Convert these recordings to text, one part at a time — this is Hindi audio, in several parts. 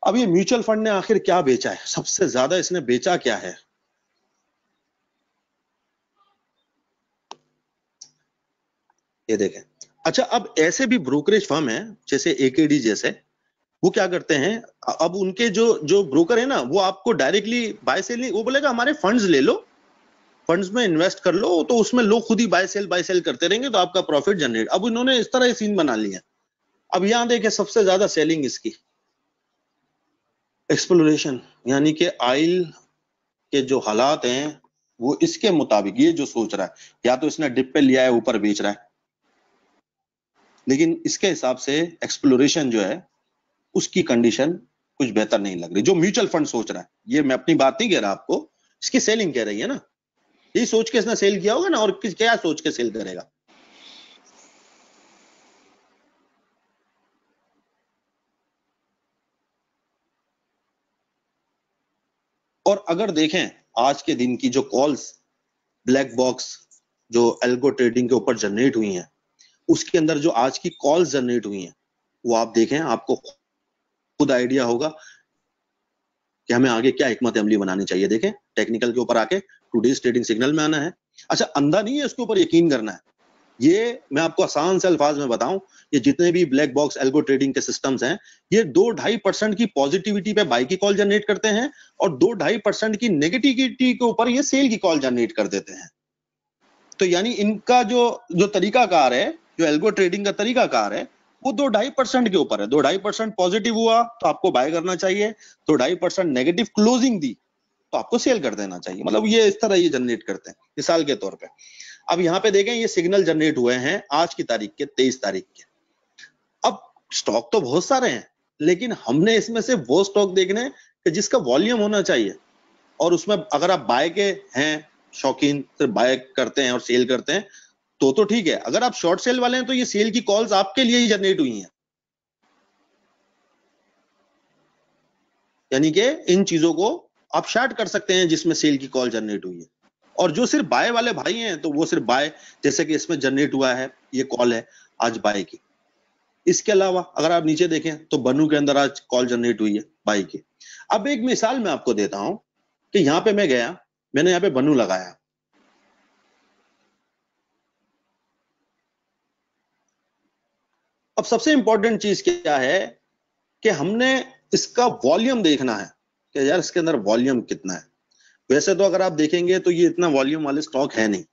अब ये म्यूचुअल फंड ने आखिर क्या बेचा है, सबसे ज्यादा इसने बेचा क्या है? ये देखें। अच्छा, अब ऐसे भी ब्रोकरेज फर्म है जैसे एकेडी जैसे, वो क्या करते हैं, अब उनके जो जो ब्रोकर है ना, वो आपको डायरेक्टली बाय सेल नहीं, वो बोलेगा हमारे फंड्स ले लो, फंड्स में इन्वेस्ट कर लो, तो उसमें लोग खुद ही बाय सेल करते रहेंगे, तो आपका प्रॉफिट जनरेट। अब उन्होंने इस तरह सीन बना लिया। अब यहां देखें सबसे ज्यादा सेलिंग इसकी एक्सप्लोरेशन, यानी कि ऑयल के जो हालात हैं वो इसके मुताबिक, ये जो सोच रहा है, या तो इसने डिप पे लिया है ऊपर बेच रहा है, लेकिन इसके हिसाब से एक्सप्लोरेशन जो है उसकी कंडीशन कुछ बेहतर नहीं लग रही, जो म्यूचुअल फंड सोच रहा है। ये मैं अपनी बात नहीं कह रहा आपको, इसकी सेलिंग कह रही है ना, यही सोच के इसने सेल किया होगा ना, और क्या सोच के सेल करेगा। और अगर देखें आज के दिन की जो कॉल्स ब्लैक बॉक्स जो एल्गो ट्रेडिंग के ऊपर जनरेट हुई हैं, उसके अंदर जो आज की कॉल्स जनरेट हुई हैं, वो आप देखें, आपको खुद आइडिया होगा कि हमें आगे क्या हिकमत अमली बनानी चाहिए। देखें टेक्निकल के ऊपर आके टुडेज ट्रेडिंग सिग्नल में आना है। अच्छा, अंधा नहीं है, इसके ऊपर यकीन करना है। ये मैं आपको आसान से अल्फाज में बताऊं, ये जितने भी ब्लैक बॉक्स एल्गो ट्रेडिंग के सिस्टम्स हैं, ये 2-2.5% की पॉजिटिविटी पे बाई की कॉल जनरेट करते हैं, और 2-2.5% की नेगेटिविटी के ऊपर ये सेल की कॉल जनरेट कर देते हैं। तो यानी इनका जो जो तरीकाकार है, जो एल्गो ट्रेडिंग का तरीकाकार है, वो 2-2.5% के ऊपर है। 2-2.5% पॉजिटिव हुआ तो आपको बाय करना चाहिए, 2-2.5% नेगेटिव क्लोजिंग दी तो आपको सेल कर देना चाहिए। मतलब ये इस तरह ये जनरेट करते हैं, मिसाल के तौर पे। अब यहाँ पे देखें, ये सिग्नल जनरेट हुए हैं आज की तारीख के 23 तारीख के। अब स्टॉक तो बहुत सारे हैं, लेकिन हमने इसमें से वो स्टॉक देखने कि जिसका वॉल्यूम होना चाहिए, और उसमें अगर आप बाय के हैं शौकीन, सिर्फ बाय करते हैं और सेल करते हैं, तो ठीक है। अगर आप शॉर्ट सेल वाले हैं तो ये सेल की कॉल्स आपके लिए ही जनरेट हुई हैं, यानी कि इन चीजों को आप शार्ट कर सकते हैं जिसमें सेल की कॉल जनरेट हुई है। और जो सिर्फ बाय वाले भाई हैं तो वो सिर्फ बाय, जैसे कि इसमें जनरेट हुआ है, ये कॉल है आज बाय की। इसके अलावा अगर आप नीचे देखें तो बनू के अंदर आज कॉल जनरेट हुई है बाय की। अब एक मिसाल मैं आपको देता हूं कि यहां पे मैं गया, मैंने यहां पे बनू लगाया, अब सबसे इंपॉर्टेंट चीज क्या है कि हमने इसका वॉल्यूम देखना है कि यार इसके अंदर वॉल्यूम कितना है। वैसे तो अगर आप देखेंगे तो ये इतना वॉल्यूम वाले स्टॉक है नहीं।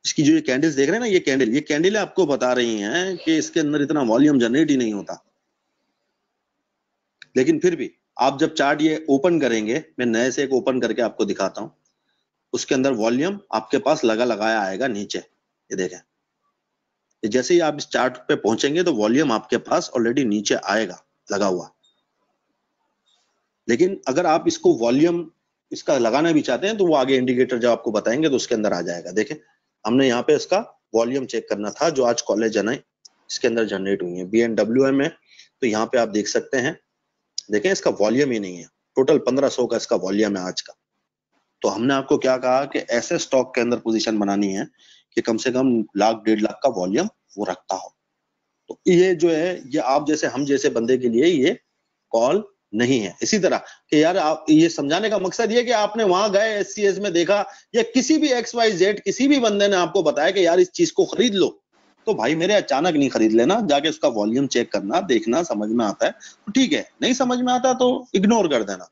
इसकी जो ये कैंडल्स देख रहे हैं ना, ये कैंडल आपको बता रही हैं कि इसके अंदर इतना वॉल्यूम जनरेट ही नहीं होता। लेकिन फिर भी आप जब चार्ट ये ओपन करेंगे, मैं नए से एक ओपन करके आपको दिखाता हूं, उसके अंदर वॉल्यूम आपके पास लगा लगाया आएगा नीचे। ये देखें, जैसे ही आप इस चार्ट पे पहुंचेंगे तो वॉल्यूम आपके पास ऑलरेडी नीचे आएगा लगा हुआ। लेकिन अगर आप इसको वॉल्यूम इसका लगाना भी चाहते हैं तो वो आगे इंडिकेटर जब आपको बताएंगे तो उसके अंदर आ जाएगा। देखें, हमने यहाँ पे इसका वॉल्यूम चेक करना था जो आज कॉलेज है इसके अंदर जनरेट हुई है, BNWM में। तो यहाँ पे आप देख सकते हैं, देखें इसका वॉल्यूम ही नहीं है, टोटल 1500 का इसका वॉल्यूम है आज का। तो हमने आपको क्या कहा कि ऐसे स्टॉक के अंदर पोजीशन बनानी है कि कम से कम 1-1.5 लाख का वॉल्यूम वो रखता हो। तो ये जो है, ये आप जैसे हम जैसे बंदे के लिए ये कॉल नहीं है। इसी तरह कि यार आप, ये समझाने का मकसद ये कि आपने वहां गए SCS में देखा, या किसी भी XYZ किसी भी बंदे ने आपको बताया कि यार इस चीज को खरीद लो, तो भाई मेरे अचानक नहीं खरीद लेना, जाके उसका वॉल्यूम चेक करना, देखना, समझ में आता है तो ठीक है, नहीं समझ में आता तो इग्नोर कर देना।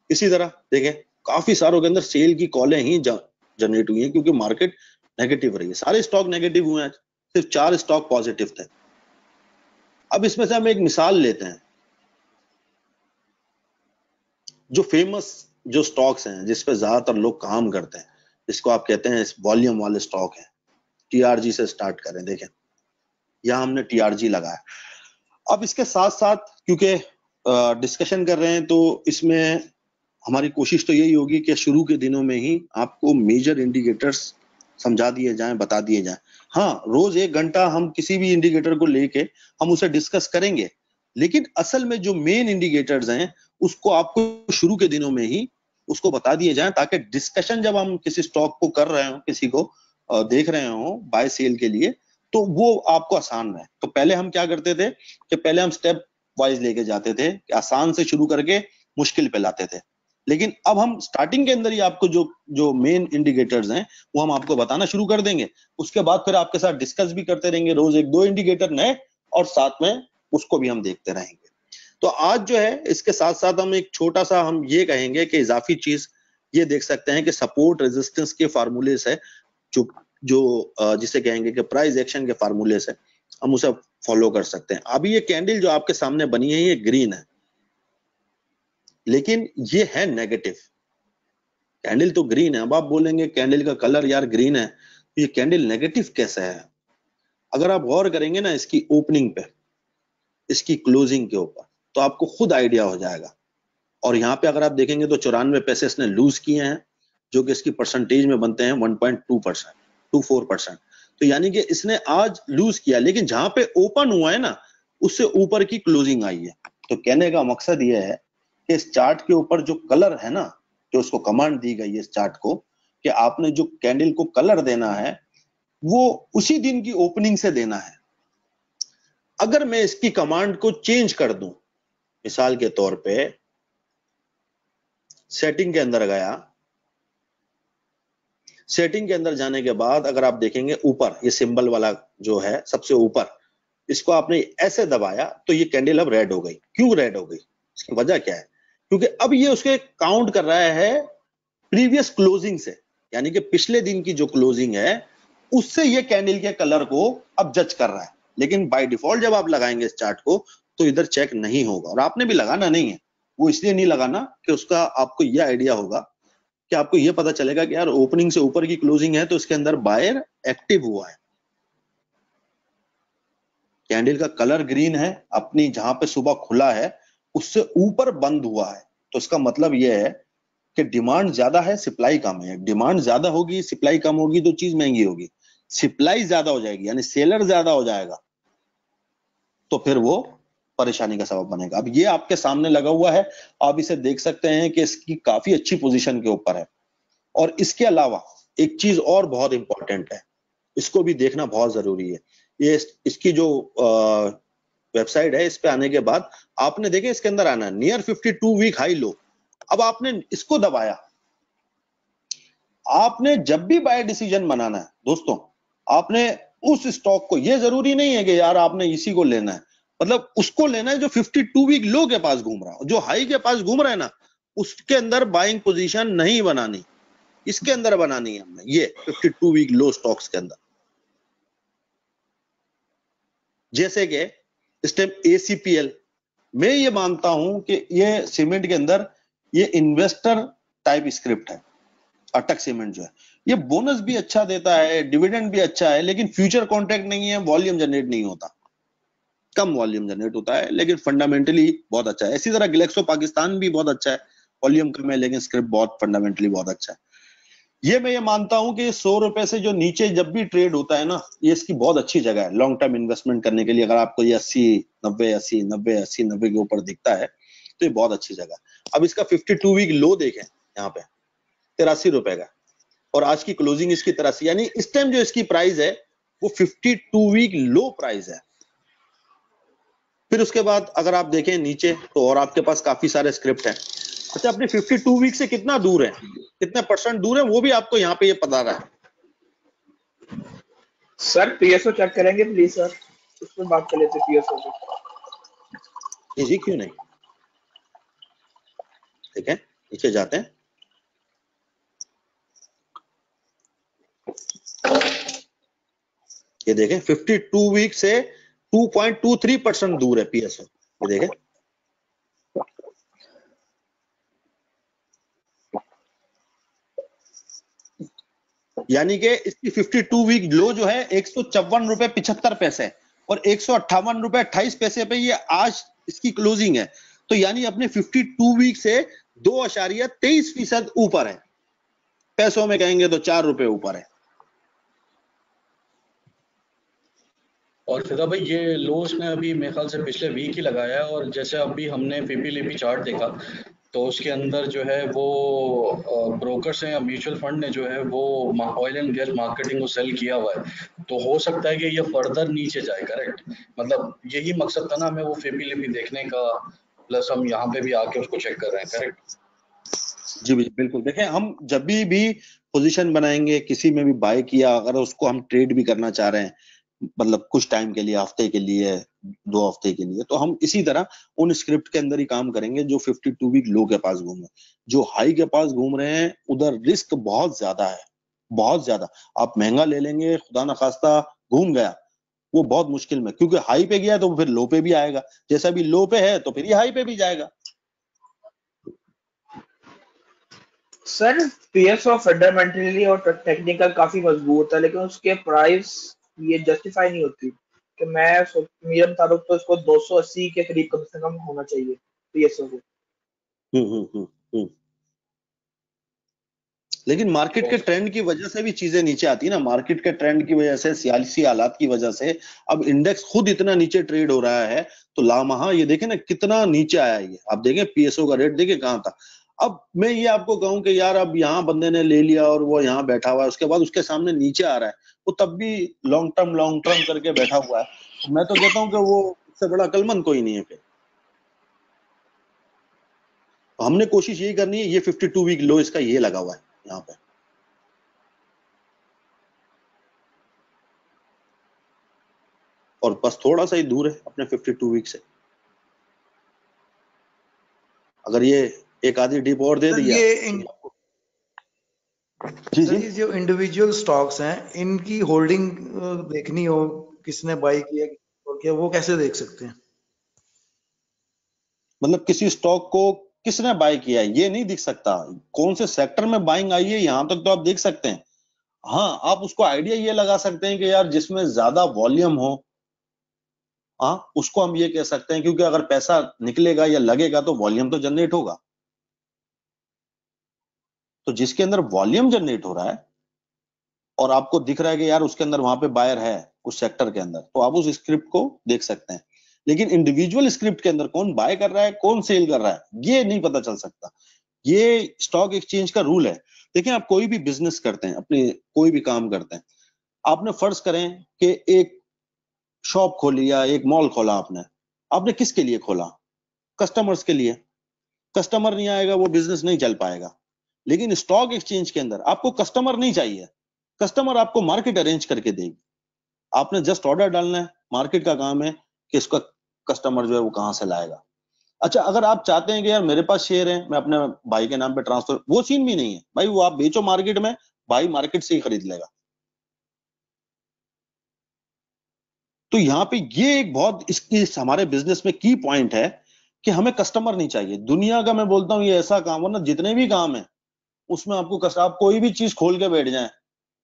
इसी तरह देखें, काफी सारों के अंदर सेल की कॉलें ही जनरेट हुई हैं क्योंकि मार्केट नेगेटिव रही है। सारे स्टॉक नेगेटिव हुए हैं, सिर्फ 4 स्टॉक पॉजिटिव थे। अब इसमें से हम एक मिसाल लेते हैं, जो फेमस जो स्टॉक्स हैं जिस पे ज्यादातर लोग काम करते हैं, जिसको आप कहते हैं वॉल्यूम वाले स्टॉक हैं, TRG से स्टार्ट करें। देखें यहां हमने TRG लगाया। अब इसके साथ साथ क्योंकि डिस्कशन कर रहे हैं तो इसमें हमारी कोशिश तो यही होगी कि शुरू के दिनों में ही आपको मेजर इंडिकेटर्स समझा दिए जाएं, बता दिए जाएं। हाँ, रोज 1 घंटा हम किसी भी इंडिकेटर को लेके हम उसे डिस्कस करेंगे, लेकिन असल में जो मेन इंडिकेटर्स हैं उसको आपको शुरू के दिनों में ही उसको बता दिए जाएं, ताकि डिस्कशन जब हम किसी स्टॉक को कर रहे हो, किसी को देख रहे हो बाय सेल के लिए, तो वो आपको आसान है। तो पहले हम क्या करते थे कि पहले हम स्टेप वाइज लेके जाते थे, कि आसान से शुरू करके मुश्किल पे लाते थे। लेकिन अब हम स्टार्टिंग के अंदर ही आपको जो जो मेन इंडिकेटर्स हैं वो हम आपको बताना शुरू कर देंगे। उसके बाद फिर आपके साथ डिस्कस भी करते रहेंगे, रोज एक दो इंडिकेटर नए, और साथ में उसको भी हम देखते रहेंगे। तो आज जो है इसके साथ साथ हम एक छोटा सा हम ये कहेंगे कि इजाफी चीज ये देख सकते हैं कि सपोर्ट रेजिस्टेंस के फार्मूले से जो जो जिसे कहेंगे कि प्राइस एक्शन के फार्मूले से हम उसे फॉलो कर सकते हैं। अभी ये कैंडल जो आपके सामने बनी है ये ग्रीन है, लेकिन ये है नेगेटिव। कैंडल तो ग्रीन है, अब आप बोलेंगे कैंडल का कलर यार ग्रीन है, तो ये कैंडल नेगेटिव कैसे है? अगर आप गौर करेंगे ना इसकी ओपनिंग पे, इसकी क्लोजिंग के ऊपर, तो आपको खुद आइडिया हो जाएगा। और यहाँ पे अगर आप देखेंगे तो 94 पैसे इसने लूज किए हैं, जो कि इसकी परसेंटेज में बनते हैं 1.2%, 24%। तो यानी कि इसने आज लूज किया, लेकिन जहां पे ओपन हुआ है ना उससे ऊपर की क्लोजिंग आई है। तो कहने का मकसद यह है कि इस चार्ट के ऊपर जो कलर है ना, जो उसको कमांड दी गई है इस चार्ट को, कि आपने जो कैंडल को कलर देना है वो उसी दिन की ओपनिंग से देना है। अगर मैं इसकी कमांड को चेंज कर दूं, मिसाल के तौर पे सेटिंग के अंदर गया, सेटिंग के अंदर जाने के बाद अगर आप देखेंगे ऊपर ये सिंबल वाला जो है सबसे ऊपर, इसको आपने ऐसे दबाया तो ये कैंडल अब रेड हो गई। क्यों रेड हो गई? इसकी वजह क्या है? क्योंकि अब ये उसके काउंट कर रहा है प्रीवियस क्लोजिंग से, यानी कि पिछले दिन की जो क्लोजिंग है उससे ये कैंडल के कलर को अब जज कर रहा है। लेकिन बाय डिफॉल्ट जब आप लगाएंगे इस चार्ट को तो इधर चेक नहीं होगा, और आपने भी लगाना नहीं है। वो इसलिए नहीं लगाना कि उसका आपको यह आइडिया होगा कि आपको यह पता चलेगा कि यार ओपनिंग से ऊपर की क्लोजिंग है तो इसके अंदर बायर एक्टिव हुआ है। कैंडल का कलर ग्रीन है, अपनी जहां पे सुबह खुला है उससे ऊपर बंद हुआ है, तो इसका मतलब यह है कि डिमांड ज्यादा है, सप्लाई कम है। डिमांड ज्यादा होगी, सप्लाई कम होगी तो चीज महंगी होगी। सप्लाई ज्यादा हो जाएगी यानी सेलर ज्यादा हो जाएगा, तो फिर वो परेशानी का सबब बनेगा। अब ये आपके सामने लगा हुआ है, आप इसे देख सकते हैं कि इसकी काफी अच्छी पोजीशन के ऊपर है। और इसके अलावा एक चीज और बहुत इंपॉर्टेंट है, इसको भी देखना बहुत जरूरी है। ये इसकी जो वेबसाइट है, इस पे आने के बाद आपने देखे इसके अंदर आना नियर 52 वीक हाई लो। अब आपने इसको दबाया, आपने जब भी बाय डिसीजन बनाना है दोस्तों, आपने उस स्टॉक को, ये जरूरी नहीं है कि यार आपने इसी को लेना है, मतलब उसको लेना है जो 52 वीक लो के पास घूम रहा हो, जो हाई के पास घूम रहा है ना, उसके अंदर बाइंग पोजीशन नहीं बनानी, इसके अंदर बनानी है हमने, ये 52 वीक लो स्टॉक्स के अंदर। जैसे कि इस टाइम ACPL, मैं ये मानता हूं कि ये सीमेंट के अंदर ये इन्वेस्टर टाइप स्क्रिप्ट है। अटक सीमेंट जो है ये बोनस भी अच्छा देता है, डिविडेंड भी अच्छा है, लेकिन फ्यूचर कॉन्ट्रैक्ट नहीं है, वॉल्यूम जनरेट नहीं होता, कम वॉल्यूम जनरेट होता है, लेकिन फंडामेंटली बहुत अच्छा है। इसी तरह ग्लेक्सो पाकिस्तान भी बहुत अच्छा है, वॉल्यूम कम है लेकिन स्क्रिप्ट बहुत फंडामेंटली बहुत अच्छा है। ये मैं ये मानता हूं कि 100 रुपए से जो नीचे जब भी ट्रेड होता है ना, ये इसकी बहुत अच्छी जगह है लॉन्ग टर्म इन्वेस्टमेंट करने के लिए। अगर आपको ये 80 90 के ऊपर दिखता है तो ये बहुत अच्छी जगह। अब इसका 52 वीक लो देखें, यहाँ पे 83 रुपए का, और आज की क्लोजिंग इसकी 83, यानी इस टाइम जो इसकी प्राइस है वो 52 वीक लो प्राइस है। फिर उसके बाद अगर आप देखें नीचे तो और आपके पास काफी सारे स्क्रिप्ट हैं। अच्छा, अपने 52 वीक से कितना दूर है, कितने परसेंट दूर है, वो भी आपको यहाँ पे ये पता रहा है। सर PSO चेक करेंगे प्लीज सर, उस पर बात कर लेते PSO पे। जी क्यों नहीं, ठीक है, नीचे जाते हैं। ये देखें 52 वीक से 2.23% दूर है PSO, ये देखें। यानी कि इसकी 52 वीक लो जो है 154 रुपए 75 पैसे और 158 रुपए 28 पैसे पे ये आज इसकी क्लोजिंग है। तो यानी अपने 52 वीक से 2.23% ऊपर है, पैसों में कहेंगे तो 4 रुपए ऊपर है। और फिदा भाई ये लोस में अभी मेरे ख्याल से पिछले वीक ही लगाया है, और जैसे अभी हमने पीपीलीपी चार्ट देखा तो उसके अंदर जो है वो ब्रोकर्स हैं या म्यूचुअल फंड ने जो है वो ऑयल एंड गैस मार्केटिंग को सेल किया हुआ है, तो हो सकता है कि ये फर्दर नीचे जाए। करेक्ट, मतलब यही मकसद था ना हमें वो फेबी लिपि देखने का, प्लस हम यहाँ पे भी आके उसको चेक कर रहे हैं। करेक्ट जी बिल्कुल। देखें, हम जब भी पोजीशन बनाएंगे किसी में भी बाय किया, अगर उसको हम ट्रेड भी करना चाह रहे हैं, मतलब कुछ टाइम के लिए, हफ्ते के लिए, 2 हफ्ते के लिए, तो हम इसी तरह उन स्क्रिप्ट के अंदर ही काम करेंगे जो 52 वीक लो के पास घूमे। जो हाई के पास घूम रहे हैं उधर रिस्क बहुत ज्यादा है, बहुत ज्यादा। आप महंगा ले लेंगे, खुदा ना खास्ता घूम गया, वो बहुत मुश्किल में, क्योंकि हाई पे गया तो फिर लो पे भी आएगा, जैसा भी लो पे है तो फिर ये हाई पे भी जाएगा। सर पीएसओ फंडामेंटली और टेक्निकल काफी मजबूत है, लेकिन उसके प्राइस ये जस्टिफाई नहीं होती कि मेरे मुताबिक तो इसको 280 के करीब कम से कम होना चाहिए पीएसओ को। हम्म। लेकिन मार्केट के ट्रेंड की वजह से भी चीजें नीचे आती है ना, मार्केट के ट्रेंड की वजह से, सियासी हालात की वजह से अब इंडेक्स खुद इतना नीचे ट्रेड हो रहा है। तो लामहा ये देखें ना कितना नीचे आया, ये आप देखें पीएसओ का रेट देखें कहाँ था। अब मैं ये आपको कहूं कि यार अब यहाँ बंदे ने ले लिया और वो यहाँ बैठा हुआ है, उसके बाद उसके सामने नीचे आ रहा है, वो तब भी लॉन्ग टर्म करके बैठा हुआ है, तो मैं तो कहता हूँ कि वो उससे बड़ा अक्लमंद कोई नहीं है फिर। तो हमने कोशिश यही करनी है, ये 52 वीक लो इसका ये लगा हुआ है यहाँ पे, और बस थोड़ा सा ही दूर है अपने 52 वीक से। अगर ये एक आधी डिप और दे सर दिया ये तो आपको जी सर जी ये जो इंडिविजुअल स्टॉक्स हैं इनकी होल्डिंग देखनी हो, किसने बाई किया और क्या, वो कैसे देख सकते हैं? मतलब किसी स्टॉक को किसने बाय किया है ये नहीं दिख सकता, कौन से सेक्टर में बाइंग आई है यहां तक तो आप देख सकते हैं। हाँ, आप उसको आइडिया ये लगा सकते हैं कि यार जिसमें ज्यादा वॉल्यूम हो, हाँ उसको हम ये कह सकते हैं, क्योंकि अगर पैसा निकलेगा या लगेगा तो वॉल्यूम तो जनरेट होगा। तो जिसके अंदर वॉल्यूम जनरेट हो रहा है और आपको दिख रहा है कि यार उसके अंदर वहां पे बायर है उस सेक्टर के अंदर, तो आप उस स्क्रिप्ट को देख सकते हैं। लेकिन इंडिविजुअल स्क्रिप्ट के अंदर कौन बाय कर रहा है कौन सेल कर रहा है ये नहीं पता चल सकता। ये स्टॉक एक्सचेंज का रूल है। देखिए, आप कोई भी बिजनेस करते हैं, अपने कोई भी काम करते हैं, आपने फर्ज करें कि एक शॉप खोली या एक मॉल खोला, आपने आपने किसके लिए खोला? कस्टमर्स के लिए। कस्टमर नहीं आएगा वो बिजनेस नहीं चल पाएगा। लेकिन स्टॉक एक्सचेंज के अंदर आपको कस्टमर नहीं चाहिए, कस्टमर आपको मार्केट अरेंज करके देगी। आपने जस्ट ऑर्डर डालना है, मार्केट का काम है कि इसका कस्टमर जो है वो कहां से लाएगा। अच्छा, अगर आप चाहते हैं कि यार मेरे पास शेयर है, मैं अपने भाई के नाम पे ट्रांसफर, वो सीन भी नहीं है भाई, वो आप बेचो मार्केट में, भाई मार्केट से ही खरीद लेगा। तो यहाँ पे ये एक बहुत इसकी हमारे बिजनेस में की पॉइंट है कि हमें कस्टमर नहीं चाहिए। दुनिया का मैं बोलता हूँ ये ऐसा काम हो ना, जितने भी काम है उसमें आपको आप कोई भी चीज खोल के बैठ जाए,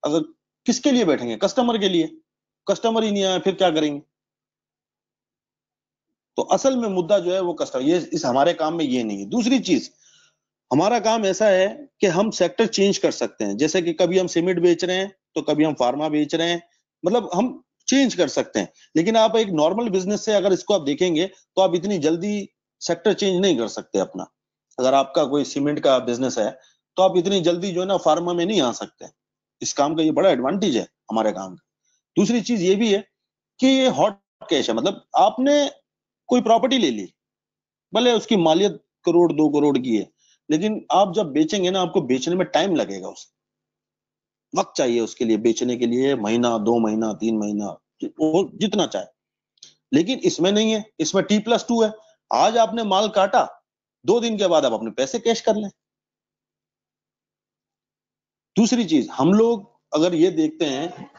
अगर किसके लिए बैठेंगे? कस्टमर के लिए। कस्टमर ही नहीं आया फिर क्या करेंगे? तो असल में मुद्दा जो है वो कस्टमर, ये इस हमारे काम में ये नहीं है। दूसरी चीज, हमारा काम ऐसा है कि हम सेक्टर चेंज कर सकते हैं, जैसे कि कभी हम सीमेंट बेच रहे हैं तो कभी हम फार्मा बेच रहे हैं, मतलब हम चेंज कर सकते हैं। लेकिन आप एक नॉर्मल बिजनेस से अगर इसको आप देखेंगे तो आप इतनी जल्दी सेक्टर चेंज नहीं कर सकते अपना। अगर आपका कोई सीमेंट का बिजनेस है तो आप इतनी जल्दी जो है ना फार्मा में नहीं आ सकते। इस काम का ये बड़ा एडवांटेज है हमारे काम का। दूसरी चीज ये भी है कि ये हॉट कैश है, मतलब आपने कोई प्रॉपर्टी ले ली, भले उसकी मालियत करोड़ 2 करोड़ की है, लेकिन आप जब बेचेंगे ना आपको बेचने में टाइम लगेगा, उसे वक्त चाहिए उसके लिए, बेचने के लिए महीना 2 महीना 3 महीना, वो जितना चाहे। लेकिन इसमें नहीं है, इसमें T+2 है। आज आपने माल काटा, 2 दिन के बाद आप अपने पैसे कैश कर लें। दूसरी चीज, हम लोग अगर ये देखते हैं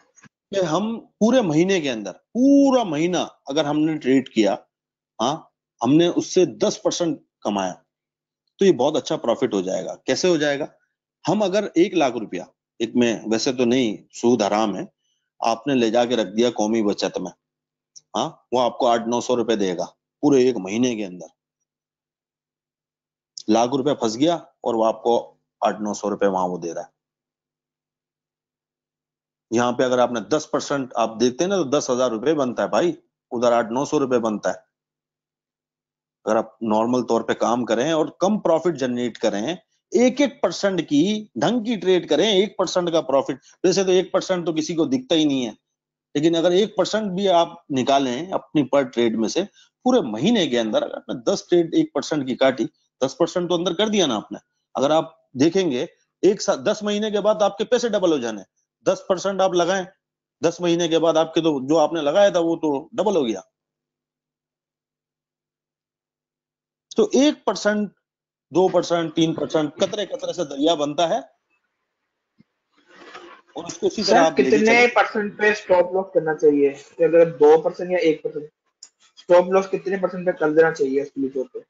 कि हम पूरे महीने के अंदर पूरा महीना अगर हमने ट्रेड किया, हाँ हमने उससे 10% कमाया, तो ये बहुत अच्छा प्रॉफिट हो जाएगा। कैसे हो जाएगा? हम अगर 1 लाख रुपया, एक में वैसे तो नहीं, सूद हराम है, आपने ले जाके रख दिया कौमी बचत में, हाँ वो आपको 800-900 रुपए देगा पूरे एक महीने के अंदर। लाख रुपया फंस गया और वो आपको 800-900 रुपए वहां वो दे रहा है। यहाँ पे अगर आपने 10% आप देखते हैं ना तो 10,000 रुपए बनता है भाई, उधर 800-900 रुपए बनता है। अगर आप नॉर्मल तौर पे काम करें और कम प्रॉफिट जनरेट करें, 1% की ढंग की ट्रेड करें, 1% का प्रॉफिट, वैसे तो 1% तो किसी को दिखता ही नहीं है, लेकिन अगर 1% भी आप निकालें अपनी पर ट्रेड में से, पूरे महीने के अंदर अगर आपने 10 ट्रेड 1% की काटी, 10% तो अंदर कर दिया ना आपने। अगर आप देखेंगे 10 महीने के बाद आपके पैसे डबल हो जाने, 10% आप लगाएं, 10 महीने के बाद आपके तो जो आपने लगाया था वो तो डबल हो गया। तो 1%, 2%, 3% कतरे कतरे से दरिया बनता है, और उसको उसी तरह सर आप लेके कितने चले। परसेंट पे स्टॉप लॉस करना चाहिए? कि अगर 2% या 1% स्टॉप लॉस कितने परसेंट पे कर देना चाहिए इसके तौर पे?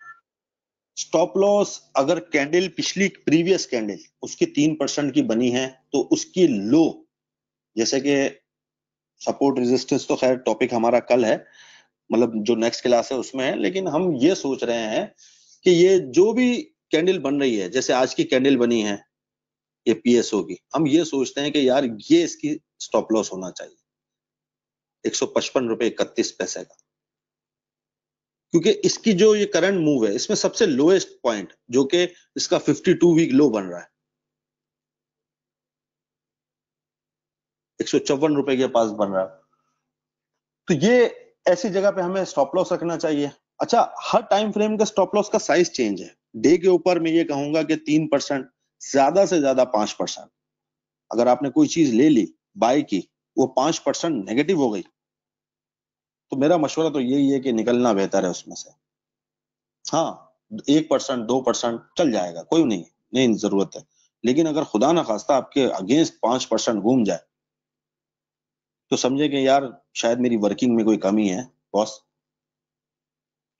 स्टॉप लॉस अगर कैंडल पिछली प्रीवियस कैंडल उसकी 3% की बनी है तो उसकी लो, जैसे कि सपोर्ट रेजिस्टेंस तो खैर टॉपिक हमारा कल है, मतलब जो नेक्स्ट क्लास है उसमें है, लेकिन हम ये सोच रहे हैं कि ये जो भी कैंडल बन रही है, जैसे आज की कैंडल बनी है ये पीएसओ की, हम ये सोचते हैं कि यार ये इसकी स्टॉप लॉस होना चाहिए 155.31 रुपए का, क्योंकि इसकी जो ये करंट मूव है इसमें सबसे लोएस्ट पॉइंट जो कि इसका 52 वीक लो बन रहा है 154 रुपए के पास बन रहा है, तो ये ऐसी जगह पे हमें स्टॉप लॉस रखना चाहिए। अच्छा, हर टाइम फ्रेम का स्टॉप लॉस का साइज चेंज है। डे के ऊपर मैं ये कहूंगा कि 3%, ज्यादा से ज्यादा 5%। अगर आपने कोई चीज ले ली, बाय की, वो 5% नेगेटिव हो गई, तो मेरा मशवरा तो यही है कि निकलना बेहतर है उसमें से। हाँ, 1%, 2% चल जाएगा, कोई नहीं जरूरत है, लेकिन अगर खुदा ना खास्ता आपके अगेंस्ट 5% घूम जाए तो समझे कि यार शायद मेरी वर्किंग में कोई कमी है बॉस,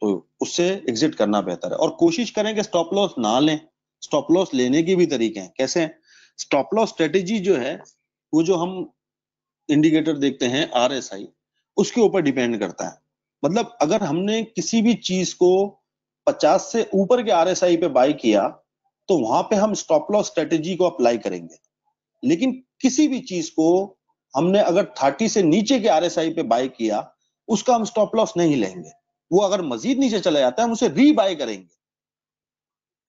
तो उससे एग्जिट करना बेहतर है। और कोशिश करें कि स्टॉप लॉस ना लें। स्टॉप लॉस लेने के भी तरीके हैं, कैसे? स्टॉप लॉस स्ट्रेटेजी जो है वो जो हम इंडिकेटर देखते हैं RSI, उसके ऊपर डिपेंड करता है। मतलब अगर हमने किसी भी चीज को 50 से ऊपर के RSI पे बाय किया तो वहां पे हम स्टॉप लॉस स्ट्रेटेजी को अप्लाई करेंगे, लेकिन किसी भी चीज को हमने अगर 30 से नीचे के RSI पे बाय किया उसका हम स्टॉप लॉस नहीं लेंगे। वो अगर मजीद नीचे चला जाता है हम उसे री बाय करेंगे,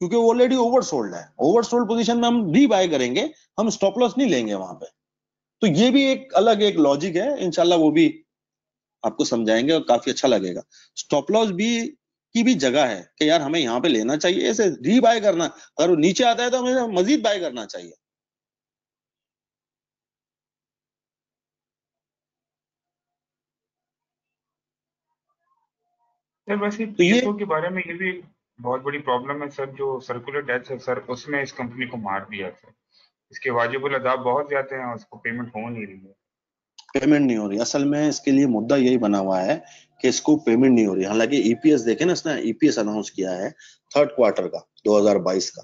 क्योंकि वो ऑलरेडी ओवरसोल्ड है। ओवरसोल्ड पोजीशन में हम री बाय करेंगे, हम स्टॉप लॉस नहीं लेंगे वहां पे। तो ये भी एक अलग एक लॉजिक है, इंशाल्लाह वो भी आपको समझाएंगे और काफी अच्छा लगेगा। स्टॉप लॉस भी की भी जगह है कि यार हमें यहाँ पे लेना चाहिए, ऐसे री बाय करना, अगर वो नीचे आता है तो हमें मजीद बाय करना चाहिए। सर वैसे तो ये पीएसओ के बारे में ये भी एक बहुत बड़ी प्रॉब्लम है सर, जो सर्कुलर डेथ है सर, उसने इस कंपनी को मार दिया सर। इसके वाजिबुल अदा बहुत ज्यादा हैं और उसको पेमेंट हो नहीं रही है। पेमेंट नहीं हो रही, असल में इसके लिए मुद्दा यही बना हुआ है कि इसको पेमेंट नहीं हो रही। हालांकि ईपीएस देखे ना, इसने ईपीएस अनाउंस किया है थर्ड क्वार्टर का 2022 का,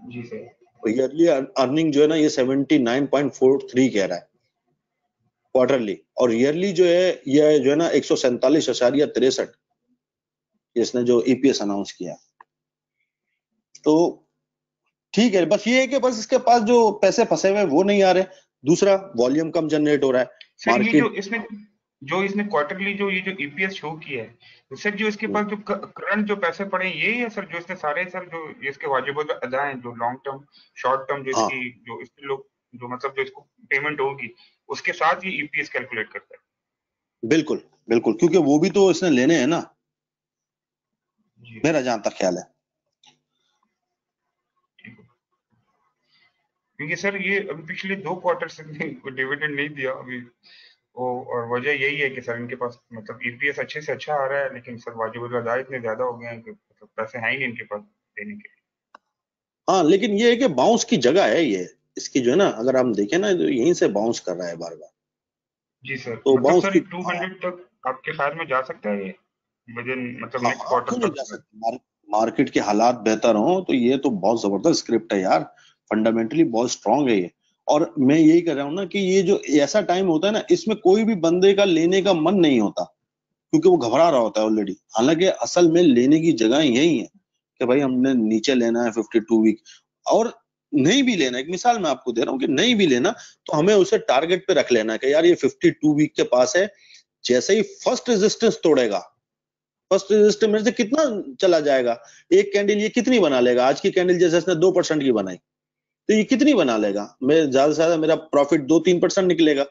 जी सर। तो ईयरली अर्निंग जो है ना ये 79.43 कह रहा है क्वार्टरली, और ईयरली जो है ये जो है ना 147.63 इसने जो ईपीएस अनाउंस किया। तो ठीक है, बस ये है कि बस इसके पास जो पैसे फंसे हुए वो नहीं आ रहे, दूसरा वॉल्यूम कम जनरेट हो रहा है सर ये मार्केट। जो इसने क्वार्टरली जो ये जो ईपीएस शो किया है, तो सर जो इसके पास जो करंट जो पैसे पड़े हैं यही है सर, जो इसने सारे सर जो इसके वाजिबुल अदा हैं, जो लॉन्ग टर्म शॉर्ट टर्म जो हाँ इसकी जो इसके लोग जो मतलब जो इसको पेमेंट होगी उसके साथ ये ईपीएस कैलकुलेट करता है। बिल्कुल बिल्कुल, क्योंकि वो भी तो इसने लेने हैं ना, जी मेरा जहां तक ख्याल है। ठीक है। क्योंकि सर ये अभी पिछले 2 क्वार्टर से डिविडेंड नहीं दिया अभी, और वजह यही है कि सर इनके पास मतलब ईपीएस अच्छे से अच्छा आ रहा है, लेकिन सर वाजिबुल अदा इतने ज्यादा हो गए हैं कि मतलब पैसे हैं ही नहीं इनके पास देने के लिए। हाँ, लेकिन ये है कि बाउंस की जगह है ये इसकी, जो है ना अगर हम देखें ना तो यहीं से बाउंस कर रहा है बार बार। जी सर, तो मतलब बाउंस सर की 200 तक आपके ख्याल में जा सकता है ये विदिन मतलब हाँ नेक्स्ट हाँ, क्वार्टर क्यों नहीं तक? जा सकते? मार्केट के हालात बेहतर हों तो ये तो बहुत जबरदस्त स्क्रिप्ट है यार, फंडामेंटली बहुत स्ट्रांग है ये। और मैं यही कर रहा हूँ ना कि ये जो ऐसा टाइम होता है ना, इसमें कोई भी बंदे का लेने का मन नहीं होता, क्योंकि वो घबरा रहा होता है ऑलरेडी। हालांकि असल में लेने की जगह यही है कि भाई हमने नीचे लेना है 52 वीक, और नहीं भी लेना, एक मिसाल मैं आपको दे रहा हूँ कि नहीं भी लेना तो हमें उसे टारगेट पे रख लेना है कि यार ये 52 वीक के पास है, जैसे ही फर्स्ट रेजिस्टेंस तोड़ेगा फर्स्ट रेजिस्टेंस में से कितना चला जाएगा? एक कैंडल ये कितनी बना लेगा? आज की कैंडल जैसे इसने 2% की बनाई तो ये कितनी बना लेगा? मैं ज्यादा से ज्यादा मेरा प्रॉफिट 2-3% निकलेगा।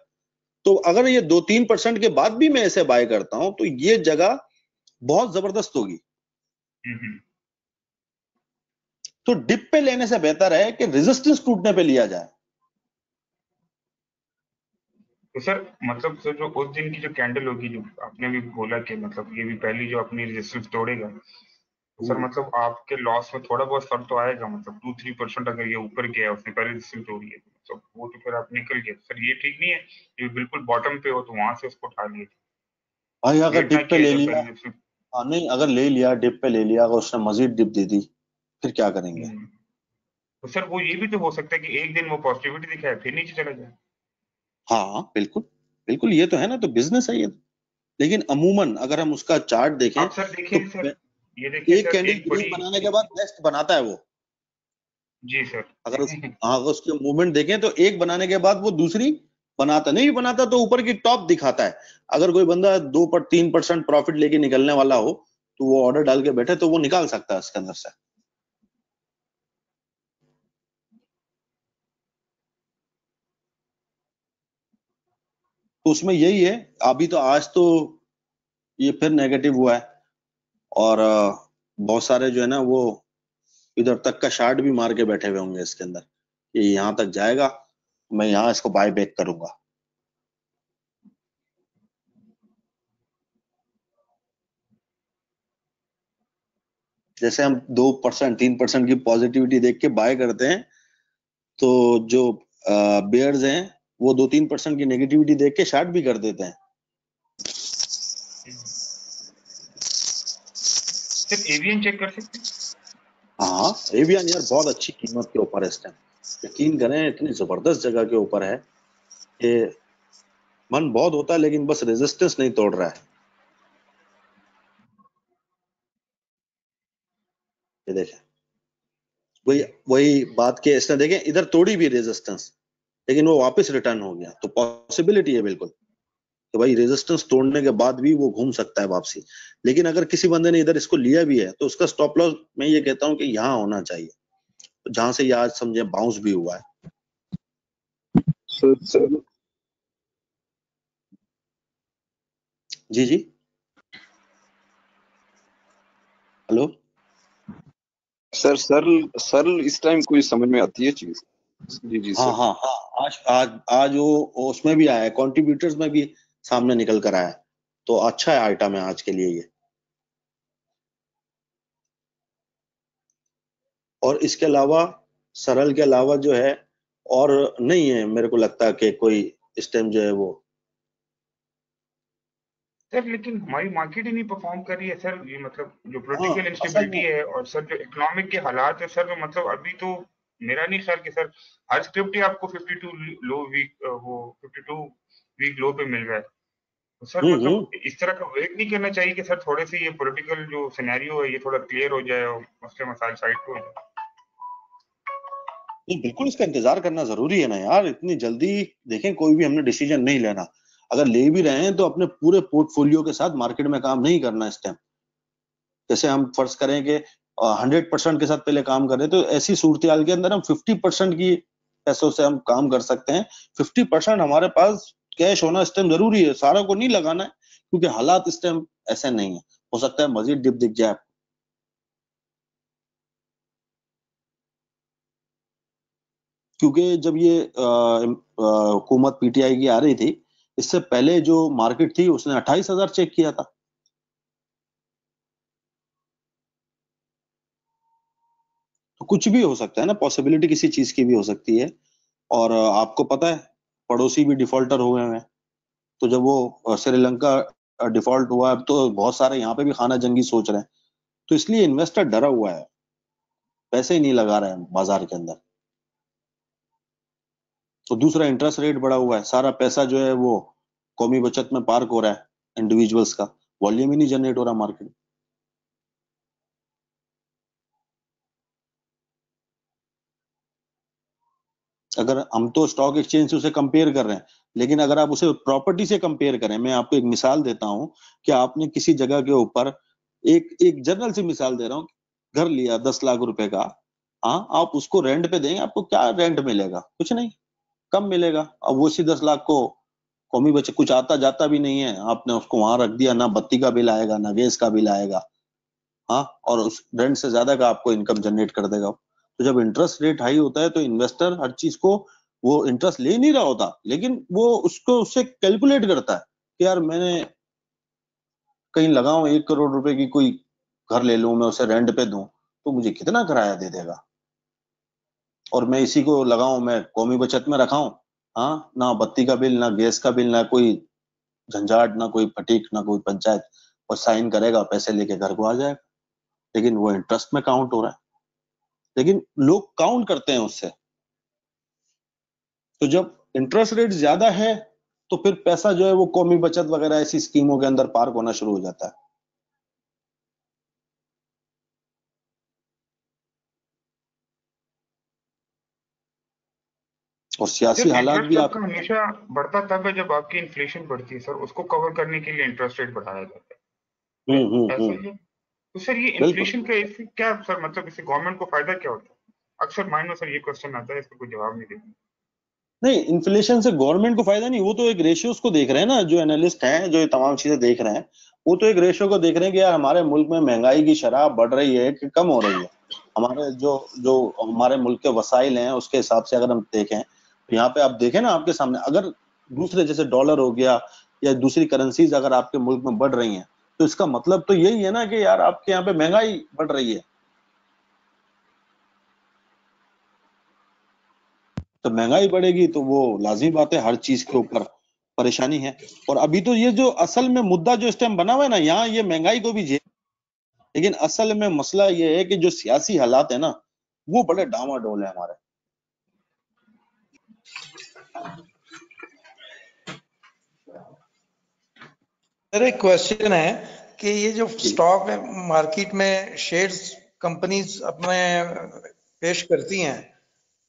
तो अगर ये 2-3% के बाद भी मैं ऐसे बाय करता हूं तो ये जगह बहुत जबरदस्त होगी। तो डिप पे लेने से बेहतर है कि रेजिस्टेंस टूटने पे लिया जाए। तो सर मतलब सर जो उस दिन की जो कैंडल होगी, जो आपने भी बोला कि मतलब ये भी पहली जो अपनी रेजिस्टेंस तोड़ेगा, तो सर मतलब आपके लॉस में थोड़ा बहुत फर्क तो आएगा। मतलब 2-3% अगर ये ऊपर गया, उसने पहले रेजिस्टेंस तोड़ी है, तो मतलब वो तो फिर आप निकल गए। सर ये ठीक नहीं है, ये बिल्कुल बॉटम पे हो तो वहां से उसको उठा लिए, भाई अगर वेट ना डिप पे किया ले जाए लिया, पहले रेजिस्टेंस। नहीं अगर ले लिया डिप पे ले लिया, अगर उसने मजीद डिप दे दी फिर क्या करेंगे? तो सर वो ये भी तो हो सकता है कि एक दिन वो पॉजिटिविटी दिखाए फिर नीचे चला जाए। हाँ बिल्कुल बिल्कुल, ये तो है ना, तो बिजनेस है ये। लेकिन अमूमन अगर हम उसका चार्ट देखें आप सर तो देखें सर, ये देखिए एक सर कैंडल एक ब्रेक बड़ी। बनाने के बाद नेक्स्ट बनाता है वो। जी सर। अगर अगर उसके मूवमेंट देखें तो एक बनाने के बाद वो दूसरी बनाता नहीं, भी बनाता तो ऊपर की टॉप दिखाता है। अगर कोई बंदा 2-3% प्रॉफिट लेके निकलने वाला हो तो वो ऑर्डर डाल के बैठे तो वो निकाल सकता है उसके अंदर से। तो उसमें यही है। अभी तो आज तो ये फिर नेगेटिव हुआ है और बहुत सारे जो है ना वो इधर तक का शार्ट भी मार के बैठे हुए होंगे इसके अंदर, ये यहां तक जाएगा मैं यहां इसको बाय बैक करूंगा। जैसे हम 2%-3% की पॉजिटिविटी देख के बाय करते हैं, तो जो बेयर्स हैं वो 2-3% की नेगेटिविटी देख के शार्ट भी कर देते हैं। सर एवीएन चेक कर सकते हैं? हाँ एवियन यार बहुत अच्छी कीमत के ऊपर है इस टाइम, यकीन करें इतनी जबरदस्त जगह के ऊपर है कि मन बहुत होता है, लेकिन बस रेजिस्टेंस नहीं तोड़ रहा है। ये देखें, वही वही बात के इसने देखें इधर तोड़ी भी रेजिस्टेंस, लेकिन वो वापस रिटर्न हो गया। तो पॉसिबिलिटी है बिल्कुल कि भाई रेजिस्टेंस तोड़ने के बाद भी वो घूम सकता है वापसी। लेकिन अगर किसी बंदे ने इधर इसको लिया भी है तो उसका स्टॉप लॉस मैं ये कहता हूँ कि यहाँ होना चाहिए, तो जहां से ये आज समझे बाउंस भी हुआ है। सर जी जी, हेलो। सर सरल इस टाइम कोई समझ में आती है चीज? जी जी हाँ सर। हाँ हाँ, आज आज आज वो उसमें भी आया है, कंट्रीब्यूटर्स में भी सामने निकल कर आया है। तो अच्छा है आइटम है आज के लिए ये। और इसके अलावा सरल के अलावा जो है और नहीं है मेरे को लगता कि कोई इस टाइम जो है वो। सर लेकिन हमारी मार्केट ही नहीं परफॉर्म कर रही है सर। ये मतलब जो हाँ पॉलिटिकल असल इंस्टेबिलिटी में है और सर जो इकोनॉमिक के हालात है सर, मतलब अभी तो मेरा नहीं ख्याल कि सर हर स्क्रिप्ट ही आपको 52 लो वीक वो 52 वीक लो पे मिल रहा है। तो सर हम्म। मतलब इस तरह का वेट नहीं करना चाहिए कि सर थोड़े से ये पॉलिटिकल जो सिनेरियो है ये थोड़ा क्लियर हो जाए और मसले मसाइल साइड पे हो जाए। नहीं बिल्कुल इसका इंतजार करना जरूरी है ना यार, इतनी जल्दी देखें कोई भी हमने डिसीजन नहीं लेना। अगर ले भी रहे हैं तो अपने पूरे पोर्टफोलियो के साथ मार्केट में काम नहीं करना इस टाइम। जैसे हम फर्ज करें कि 100% के साथ पहले काम कर रहे हैं, तो ऐसी सूरत के अंदर हम 50% की पैसों से हम काम कर सकते हैं। 50% हमारे पास कैश होना इस टाइम जरूरी है, सारा को नहीं लगाना है, क्योंकि हालात इस टाइम ऐसे नहीं है। हो सकता है मजीद डिप दिख जाए, क्योंकि जब ये हुकूमत पीटीआई की आ रही थी, इससे पहले जो मार्केट थी उसने 28,000 चेक किया था। तो कुछ भी हो सकता है ना, पॉसिबिलिटी किसी चीज की भी हो सकती है। और आपको पता है पड़ोसी भी डिफॉल्टर हुए हैं। तो जब वो श्रीलंका डिफॉल्ट हुआ, अब तो बहुत सारे यहाँ पे भी खाना जंगी सोच रहे हैं। तो इसलिए इन्वेस्टर डरा हुआ है, पैसे ही नहीं लगा रहे हैं बाजार के अंदर। तो दूसरा इंटरेस्ट रेट बढ़ा हुआ है, सारा पैसा जो है वो कौमी बचत में पार्क हो रहा है इंडिविजुअल्स का, वॉल्यूम ही नहीं जनरेट हो रहा मार्केट। अगर हम तो स्टॉक एक्सचेंज से उसे कंपेयर कर रहे हैं, लेकिन अगर आप उसे प्रॉपर्टी से कंपेयर करें, मैं आपको एक मिसाल देता हूं कि आपने किसी जगह के ऊपर एक जनरल सी मिसाल दे रहा हूँ, घर लिया 10 लाख रुपए का, हाँ, आप उसको रेंट पे देंगे, आपको क्या रेंट मिलेगा? कुछ नहीं, कम मिलेगा। अब वो इसी 10 लाख को कौमी बचत, कुछ आता जाता भी नहीं है, आपने उसको वहां रख दिया, ना बत्ती का बिल आएगा, ना गैस का बिल आएगा, हाँ, और उस रेंट से ज्यादा का आपको इनकम जनरेट कर देगा। तो जब इंटरेस्ट रेट हाई होता है तो इन्वेस्टर हर चीज को, वो इंटरेस्ट ले नहीं रहा होता, लेकिन वो उसको उससे कैलकुलेट करता है कि यार मैंने कहीं लगाऊं 1 करोड़ रुपए की कोई घर ले लूं, मैं उसे रेंट पे दूं, तो मुझे कितना किराया दे देगा, और मैं इसी को लगाऊं, मैं कौमी बचत में रखाऊं, हाँ, ना बत्ती का बिल, ना गैस का बिल, ना कोई झंझाट, ना कोई फटीक, ना कोई पंचायत, और साइन करेगा, पैसे लेके घर को आ जाएगा। लेकिन वो इंटरेस्ट में काउंट हो रहा है, लेकिन लोग काउंट करते हैं उससे। तो जब इंटरेस्ट रेट ज्यादा है तो फिर पैसा जो है वो कौमी बचत वगैरह ऐसी स्कीमों के अंदर पार्क होना शुरू हो जाता है। और सियासी हालात इंटरेस्ट भी रेट आप, का हमेशा बढ़ता तब है जब आपकी इन्फ्लेशन बढ़ती है सर, उसको कवर करने के लिए इंटरेस्ट रेट बढ़ाया जाता है, ऐसा ही है। तो सर ये बिल्कुल। इन्फ्लेशन का इससे क्या सर, मतलब इससे गवर्नमेंट को फायदा क्या होता है? अक्सर माइंड में सर ये क्वेश्चन आता है, इसका कोई जवाब नहीं देते। नहीं, इन्फ्लेशन से गवर्नमेंट को फायदा नहीं, वो तो एक रेशियोज को देख रहे हैं ना, जो एनालिस्ट हैं, जो ये तमाम चीजें देख रहे हैं, वो तो एक रेशियो को देख रहे हैं कि यार हमारे मुल्क में महंगाई की शरह बढ़ रही है कि कम हो रही है। हमारे जो जो हमारे मुल्क के वसाइल हैं उसके हिसाब से अगर हम देखें, तो यहाँ पे आप देखें ना आपके सामने, अगर दूसरे जैसे डॉलर हो गया या दूसरी करेंसीज अगर आपके मुल्क में बढ़ रही हैं, तो इसका मतलब तो यही है ना कि यार आपके यहाँ पे महंगाई बढ़ रही है। तो महंगाई बढ़ेगी तो वो लाजिमी बात है, हर चीज के ऊपर परेशानी है। और अभी तो ये जो असल में मुद्दा जो इस टाइम बना हुआ है ना, यहाँ ये महंगाई को भी झेल, लेकिन असल में मसला ये है कि जो सियासी हालात है ना, वो बड़े डामाडोल है हमारे। सर एक क्वेश्चन है कि ये जो स्टॉक मार्केट में शेयर्स कंपनीज अपने पेश करती हैं,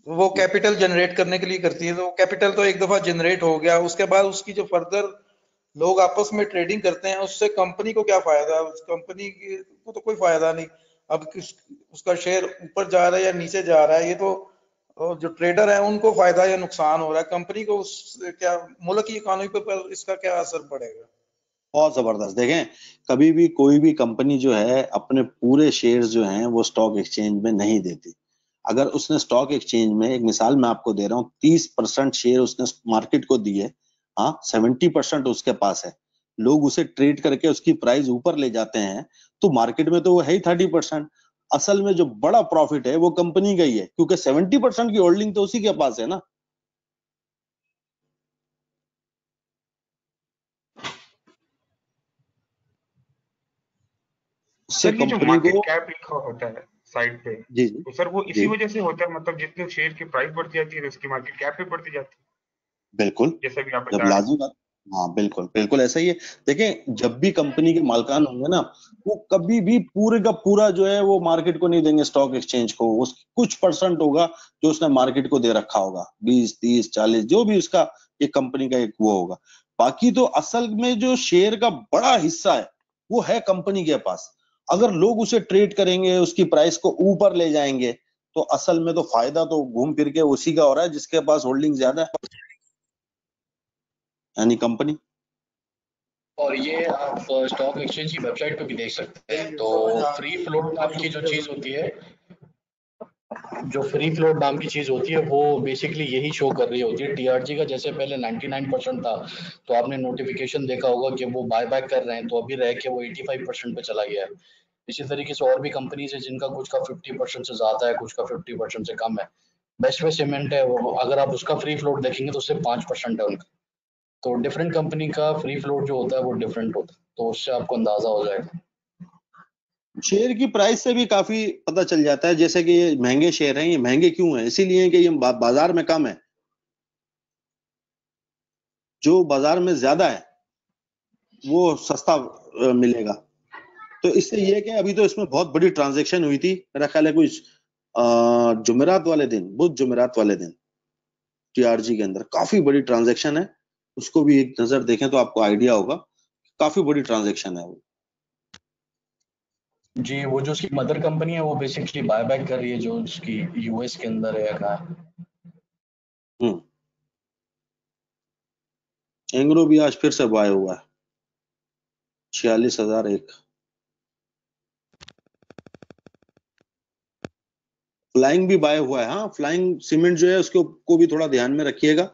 वो कैपिटल जनरेट करने के लिए करती है, तो कैपिटल तो एक दफा जनरेट हो गया, उसके बाद उसकी जो फर्दर लोग आपस में ट्रेडिंग करते हैं, उससे कंपनी को क्या फायदा? उस कंपनी को तो कोई फायदा नहीं। अब उसका शेयर ऊपर जा रहा है या नीचे जा रहा है, ये तो जो ट्रेडर है उनको फायदा या नुकसान हो रहा है, कंपनी को क्या, मुल्क की इकोनॉमी पर इसका क्या असर पड़ेगा? बहुत जबरदस्त। देखें, कभी भी कोई भी कंपनी जो है अपने पूरे शेयर्स जो हैं वो स्टॉक एक्सचेंज में नहीं देती। अगर उसने स्टॉक एक्सचेंज में, एक मिसाल मैं आपको दे रहा हूँ, 30% शेयर उसने मार्केट को दिए, हाँ, 70% उसके पास है, लोग उसे ट्रेड करके उसकी प्राइस ऊपर ले जाते हैं, तो मार्केट में तो वो है ही 30%। असल में जो बड़ा प्रॉफिट है वो कंपनी का ही है, क्योंकि 70% की होल्डिंग तो उसी के पास है ना। उससे सर ये जो कंपनी मार्केट को, कैप लिखा होता है साइड पे, जी जी तो सर वो इसी जी, वजह से होता है, मतलब जितने शेयर की प्राइस बढ़ती जाती है तो उसकी मार्केट कैप भी बढ़ती जाती बिल्कुल। है, जैसा भी आप जब बता रहे हैं। लाजमी बात, हाँ बिल्कुल बिल्कुल ऐसा ही है। देखें, जब भी कंपनी के मालकान होंगे ना, वो कभी भी पूरे का पूरा जो है वो मार्केट को नहीं देंगे, स्टॉक एक्सचेंज को। उस कुछ परसेंट होगा जो उसने मार्केट को दे रखा होगा, 20 30 40, जो भी उसका एक कंपनी का एक वो होगा। बाकी तो असल में जो शेयर का बड़ा हिस्सा है वो है कंपनी के पास। अगर लोग उसे ट्रेड करेंगे, उसकी प्राइस को ऊपर ले जाएंगे, तो असल में तो फायदा तो घूम फिर के उसी का हो रहा है जिसके पास होल्डिंग ज्यादा है, यानी कंपनी। और ये आप स्टॉक एक्सचेंज की वेबसाइट पे भी देख सकते हैं। तो फ्री फ्लोट नाम की जो चीज होती है, जो फ्री फ्लोट नाम की चीज होती है, वो बेसिकली यही शो कर रही होती है। टीआरजी का जैसे पहले 99% था, तो आपने नोटिफिकेशन देखा होगा कि वो बाय बैक कर रहे हैं, तो अभी रह के वो 85% पे चला गया है। इसी तरीके से और भी कंपनीज है जिनका कुछ का 50% से ज्यादा है, कुछ का 50% से कम है। बेस्ट वे सीमेंट है, वो अगर आप उसका फ्री फ्लोट देखेंगे तो सिर्फ 5% है उनका। तो डिफरेंट कंपनी का फ्री फ्लोट जो होता है वो डिफरेंट होता है, तो उससे आपको अंदाजा हो जाएगा। शेयर की प्राइस से भी काफी पता चल जाता है, जैसे कि ये महंगे शेयर हैं, ये महंगे क्यों हैं? इसीलिए कि ये बाजार में कम है, जो बाजार में ज्यादा है वो सस्ता मिलेगा। तो इससे ये है कि अभी तो इसमें बहुत बड़ी ट्रांजैक्शन हुई थी, मेरा ख्याल है कुछ जुमेरात वाले दिन, बुध जुमेरात वाले दिन, टीआरजी के अंदर काफी बड़ी ट्रांजैक्शन है। उसको भी एक नजर देखें तो आपको आइडिया होगा, काफी बड़ी ट्रांजैक्शन है वो। जी, वो जो उसकी मदर कंपनी है वो बेसिकली बायबैक कर रही है, जो उसकी यूएस के अंदर है या कहाँ है। एंग्रो भी आज फिर से बाय हुआ है 46,001। फ्लाइंग भी बाय हुआ है। हाँ, फ्लाइंग सीमेंट जो है उसको को भी थोड़ा ध्यान में रखिएगा।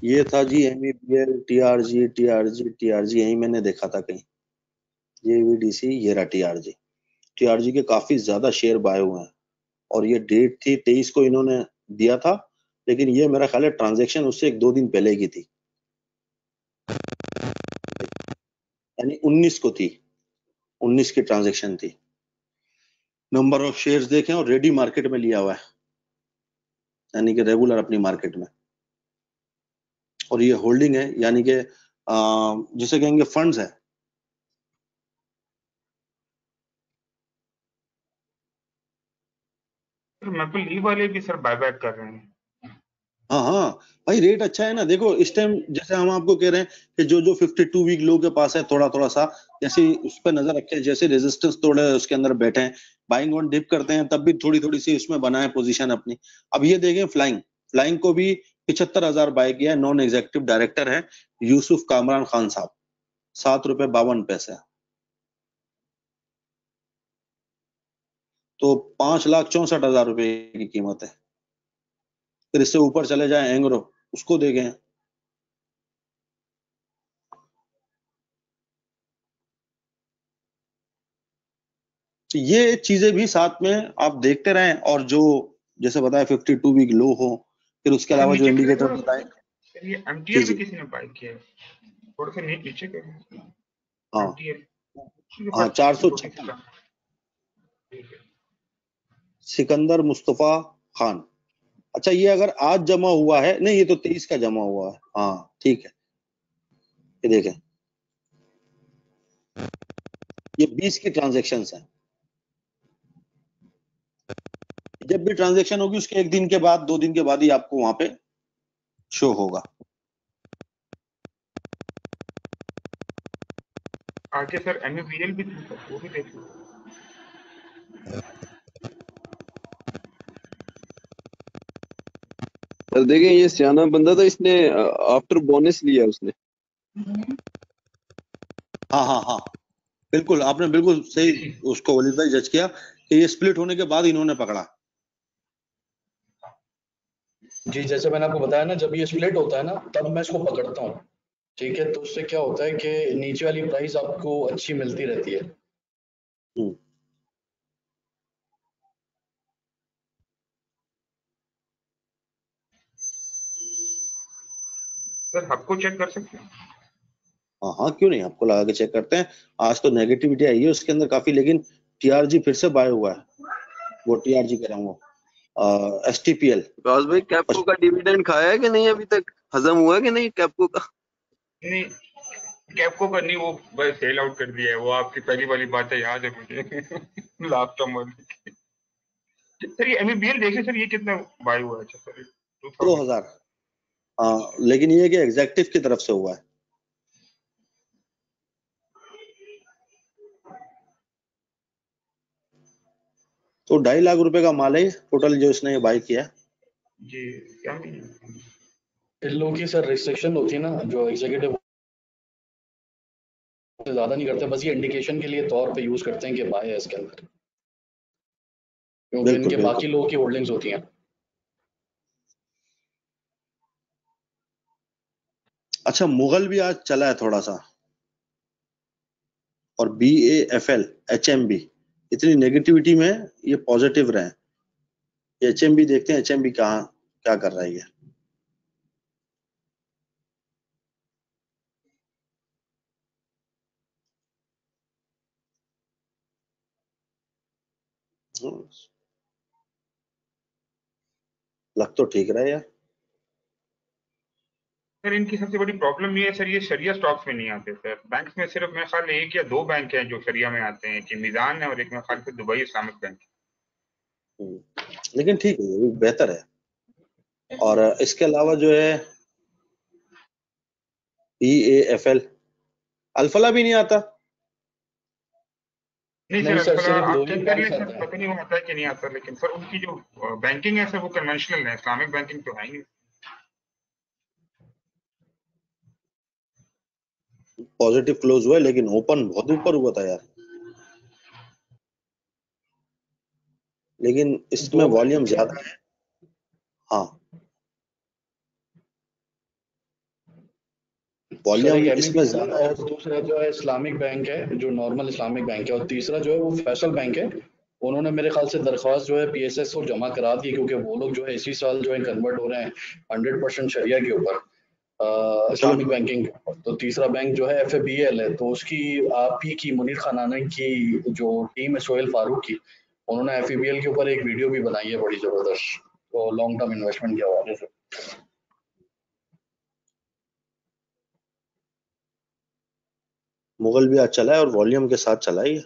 ये था जी MEBL TRG यही मैंने देखा था कहीं, ये VDC, ये रहा TRG के काफी ज्यादा शेयर बाय हुए हैं और ये डेट थी 23 को इन्होंने दिया था, लेकिन ये मेरा ख्याल है ट्रांजैक्शन उससे 1-2 दिन पहले की थी, यानी 19 को थी, 19 की ट्रांजैक्शन थी। नंबर ऑफ शेयर्स देखें और रेडी मार्केट में लिया हुआ है, यानी कि रेगुलर अपनी मार्केट में, और ये होल्डिंग है, यानी कि जिसे कहेंगे फंड्स है। मैपल ई वाले भी सर बायबैक कर रहे हैं। हाँ हाँ भाई, रेट अच्छा है ना। देखो इस टाइम जैसे हम आपको कह रहे हैं कि जो 52 वीक लो के पास है, थोड़ा थोड़ा सा जैसे उस पर नजर रखे, जैसे रेजिस्टेंस तोड़े उसके अंदर बैठे हैं, बाइंग ऑन डिप करते हैं, तब भी थोड़ी थोड़ी सी उसमें बनाए पोजीशन अपनी। अब ये देखें फ्लाइंग, फ्लाइंग को भी 75,000 बाय किया है। नॉन एग्जीक्यूटिव डायरेक्टर है यूसुफ कामरान खान साहब, ₹7.52। तो 5,64,000 रुपए की कीमत है। फिर इससे ऊपर चले जाए एंग्रो, उसको देखें, तो ये चीजें भी साथ में आप देखते रहें। और जो जैसे बताया 52 वीक लो हो, फिर उसके सर अलावा जो नीचे करें इंडिकेटर थोड़ा सा बताए। सर, ये जी एमटीएल भी जी, किसी ने बाय किया है, थोड़ा सा नीचे करें हाँ एमटीएल। हाँ, 456। सिकंदर मुस्तफा खान। अच्छा, ये अगर आज जमा हुआ है, नहीं ये तो 23 का जमा हुआ है। हाँ ठीक है, ये देखें, ये 20 की ट्रांजेक्शन है। जब भी ट्रांजेक्शन होगी उसके 1 दिन के बाद, 2 दिन के बाद ही आपको वहां पे शो होगा। आगे सर एमयूवीएल भी थी सर, वो भी देख लो। सर देखें, ये सियाना बंदा था, इसने आफ्टर बोनस लिया उसने। हाँ हाँ हाँ, बिल्कुल आपने बिल्कुल सही उसको वलीद भाई जज किया कि ये स्प्लिट होने के बाद इन्होंने पकड़ा। जी, जैसे मैंने आपको बताया ना, जब ये स्प्लिट होता है ना तब मैं इसको पकड़ता हूँ, ठीक है। तो उससे क्या होता है कि नीचे वाली प्राइस आपको अच्छी मिलती रहती है। हम्म, सर आपको चेक कर सकते हैं। हाँ हाँ, क्यों नहीं, आपको लगा के चेक करते हैं। आज तो नेगेटिविटी आई है उसके अंदर काफी, लेकिन TRG फिर से बाय हुआ है। वो TRG कह रहा हूँ, STPL। विकास भाई, कैप्को का डिविडेंड खाया है कि नहीं अभी तक? हजम हुआ कि नहीं कैप्को का? नहीं, कैप्को का नहीं, वो बस सेल आउट कर दिया है। वो आपकी पहली वाली बात है, याद है मुझे लास्ट टाइम। सर ये एमयूवीएल देखिए सर, ये कितना बाय हुआ है? अच्छा सर 2000। 2,000। हाँ, लेकिन ये कि एग्जेक्टिव की तरफ से हुआ है। तो 2.5 लाख रुपए का माल है टोटल जो इसने बाय किया है। जी क्या नहीं। इन लोगों की सर रिस्ट्रिक्शन होती है ना, जो एग्जीक्यूटिव ज्यादा नहीं करते, बस ये इंडिकेशन के लिए तौर पे यूज करते हैं कि बाय है इसके अंदर, क्योंकि बिल्कुल इनके बिल्कुल। बाकी लोगों की होल्डिंग्स होती हैं। अच्छा, मुगल भी आज चला है थोड़ा सा, और BAFL HMB इतनी नेगेटिविटी में ये पॉजिटिव रहे। HMB देखते हैं, HMB कहाँ क्या कर रही है। लग तो ठीक रहा है यार। सर इनकी सबसे बड़ी प्रॉब्लम ये है सर, ये शरिया स्टॉक्स में नहीं आते सर। बैंक्स में सिर्फ मेरे ख्याल 1 या 2 बैंक हैं जो शरिया में आते हैं, कि मीजान है और एक मेरे ख्याल से दुबई इस्लामिक बैंक। लेकिन ठीक है, ये भी बेहतर है। और इसके अलावा जो है BAFL, अल्फला भी नहीं आता। नहीं नहीं सर, सर, थोड़ा सिर्फ आप 2 ही चेक कर लें बैंक्स सर, आते हैं। पता नहीं वो आता है कि नहीं आता, लेकिन सर उनकी जो बैंकिंग है सर वो कन्वेंशनल है, इस्लामिक बैंकिंग तो है ही नहीं। पॉजिटिव क्लोज हुआ है, लेकिन ओपन बहुत ऊपर हुआ था यार, लेकिन इसमें 2 वॉल्यूम बैंक ज्यादा है। हाँ, सर, एक वॉल्यूम इसमें एमईबी ज्यादा है। और दूसरा जो है इस्लामिक बैंक है, जो नॉर्मल इस्लामिक बैंक है, और तीसरा जो है वो फैसल बैंक है। उन्होंने मेरे ख्याल से दरख्वास्त जो है पीएसएस को जमा करा दी, क्योंकि वो लोग जो है इसी साल जो है कन्वर्ट हो रहे हैं 100% शरिया के ऊपर, चलो इस्लामिक बैंकिंग के ऊपर। तो तीसरा बैंक जो है एफएबीएल है, तो उसकी आप ही की मुनीर खानानी की जो टीम है सोहेल फारूक की, उन्होंने एफएबीएल के ऊपर एक वीडियो भी बनाई है बड़ी जबरदस्त, तो लॉन्ग टर्म इन्वेस्टमेंट के हवाले से। मुगल भी आज चला है और वॉल्यूम के साथ चला है ये।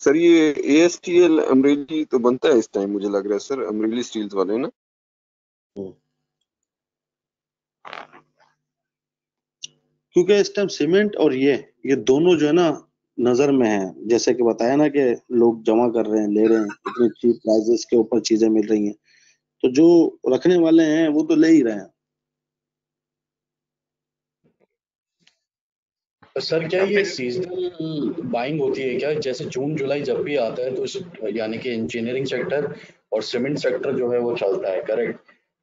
सर ये एएसटीएल अमरेली तो बनता है इस टाइम, मुझे लग रहा है सर, अमरेली स्टील्स वाले ना। हम्म। क्योंकि इस टाइम सीमेंट और ये दोनों जो है ना नजर में है, जैसे कि बताया ना कि लोग जमा कर रहे हैं, ले रहे हैं, इतनी चीप प्राइसेस के ऊपर चीजें मिल रही हैं, तो जो रखने वाले हैं वो तो ले ही रहे हैं। सर, क्या अच्छा ये आपने सीजनल बाइंग होती है क्या? जैसे जून जुलाई जब भी आता है तो इस यानी कि इंजीनियरिंग सेक्टर और सीमेंट सेक्टर जो है वो चलता है, करेक्ट?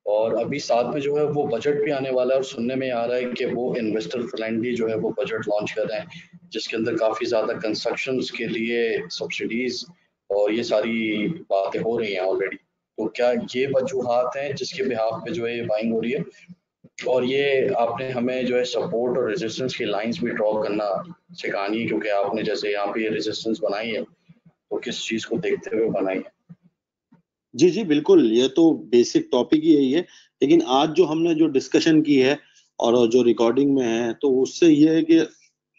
और अभी साथ में जो है वो बजट भी आने वाला है, और सुनने में आ रहा है कि वो इन्वेस्टर फ्रेंडली जो है वो बजट लॉन्च कर रहे हैं, जिसके अंदर काफी ज्यादा कंस्ट्रक्शन के लिए सब्सिडीज और ये सारी बातें हो रही हैं ऑलरेडी। तो क्या ये वजूहात हैं जिसके बिहाफ पे जो है ये बाइंग हो रही है? और ये आपने हमें जो है सपोर्ट और रेजिस्टेंस की लाइंस भी ड्रॉ करना सिखानी है, क्योंकि आपने जैसे यहाँ पे ये रेजिस्टेंस बनाई है, तो किस चीज को देखते हुए बनाई है? जी जी बिल्कुल, ये तो बेसिक टॉपिक ही यही है, लेकिन आज जो हमने जो डिस्कशन की है और जो रिकॉर्डिंग में है, तो उससे ये है कि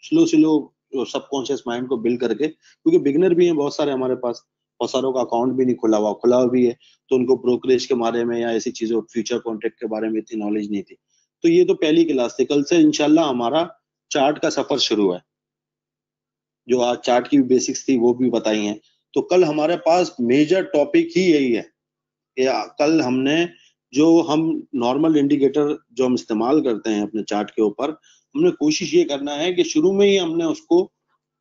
स्लो स्लो सबकॉन्शियस माइंड को बिल्ड करके, क्योंकि बिगनर भी हैं बहुत सारे हमारे पास, बहुत सारों का अकाउंट भी नहीं खुला हुआ भी है, तो उनको ब्रोकरेज के बारे में या ऐसी चीजों फ्यूचर कॉन्ट्रैक्ट के बारे में इतनी नॉलेज नहीं थी। तो ये तो पहली क्लास थी, कल से इंशाल्लाह हमारा चार्ट का सफर शुरू है। जो आज चार्ट की बेसिक्स थी वो भी बताई हैं, तो कल हमारे पास मेजर टॉपिक ही यही है कि कल हमने जो हम नॉर्मल इंडिकेटर जो हम इस्तेमाल करते हैं अपने चार्ट के ऊपर, हमने कोशिश ये करना है कि शुरू में ही हमने उसको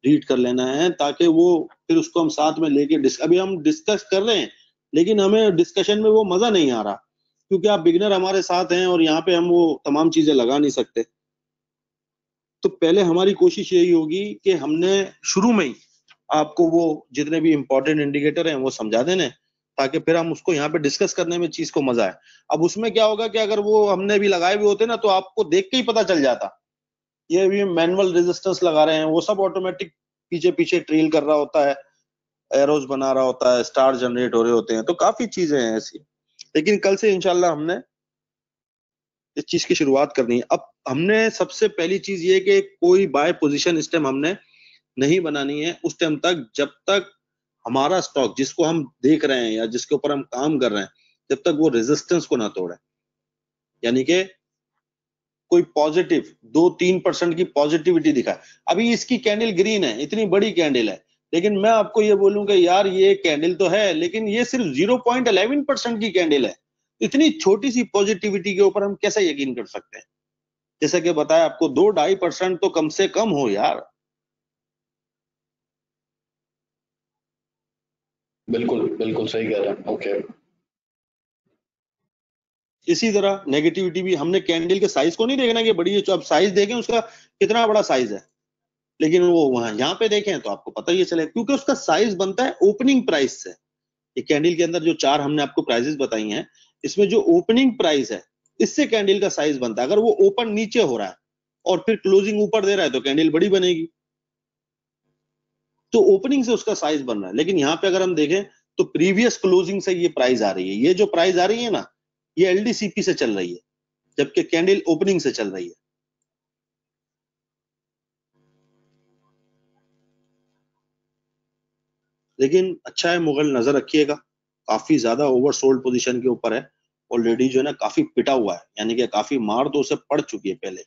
रीड कर लेना है, ताकि वो फिर उसको हम साथ में लेके अभी हम डिस्कस कर रहे हैं, लेकिन हमें डिस्कशन में वो मजा नहीं आ रहा, क्योंकि आप बिगनर हमारे साथ हैं और यहाँ पे हम वो तमाम चीजें लगा नहीं सकते। तो पहले हमारी कोशिश यही होगी कि हमने शुरू में ही आपको वो जितने भी इंपॉर्टेंट इंडिकेटर हैं वो समझा देने, ताकि फिर हम उसको यहाँ पे डिस्कस करने में चीज को मजा आए। अब उसमें क्या होगा कि अगर वो हमने भी लगाए भी होते ना, तो आपको देख के ही पता चल जाता, ये भी मैनुअल रेजिस्टेंस लगा रहे हैं, वो सब ऑटोमेटिक पीछे पीछे ट्रेल कर रहा होता है, एरोज बना रहा होता है, स्टार जनरेट हो रहे होते हैं, तो काफी चीजें हैं ऐसी। लेकिन कल से इंशाल्लाह हमने इस चीज की शुरुआत करनी है। अब हमने सबसे पहली चीज ये कि कोई बाय पोजीशन इस टाइम हमने नहीं बनानी है उस टाइम तक, जब तक हमारा स्टॉक जिसको हम देख रहे हैं या जिसके ऊपर हम काम कर रहे हैं, जब तक वो रेजिस्टेंस को ना तोड़े, यानी कि कोई पॉजिटिव 2-3% की पॉजिटिविटी दिखाए। अभी इसकी कैंडल ग्रीन है, इतनी बड़ी कैंडल है, लेकिन मैं आपको ये बोलूं कि यार ये कैंडल तो है, लेकिन ये सिर्फ 0.11% की कैंडल है। इतनी छोटी सी पॉजिटिविटी के ऊपर हम कैसे यकीन कर सकते हैं? जैसे कि बताया आपको, 2-2.5% तो कम से कम हो यार। बिल्कुल बिल्कुल सही कह रहे हैं। ओके। इसी तरह नेगेटिविटी भी, हमने कैंडल के साइज को नहीं देखना कि बड़ी है, तो अब साइज देखें उसका कितना बड़ा साइज है, लेकिन वो वहां यहाँ पे देखें तो आपको पता ही चले, क्योंकि उसका साइज बनता है ओपनिंग प्राइस से। ये कैंडल के अंदर जो चार हमने आपको प्राइसेस बताई हैं, इसमें जो ओपनिंग प्राइस है, इससे कैंडल का साइज बनता है। अगर वो ओपन नीचे हो रहा है और फिर क्लोजिंग ऊपर दे रहा है, तो कैंडल बड़ी बनेगी। तो ओपनिंग से उसका साइज बन रहा है, लेकिन यहाँ पे अगर हम देखें तो प्रीवियस क्लोजिंग से ये प्राइस आ रही है, ये जो प्राइस आ रही है ना, ये एलडीसीपी से चल रही है, जबकि कैंडल ओपनिंग से चल रही है। लेकिन अच्छा है, मुगल नजर रखिएगा, काफी ज्यादा ओवरसोल्ड पोजीशन के ऊपर है, ऑलरेडी जो है ना काफी पिटा हुआ है, यानी कि काफी मार तो उसे पड़ चुकी है पहले।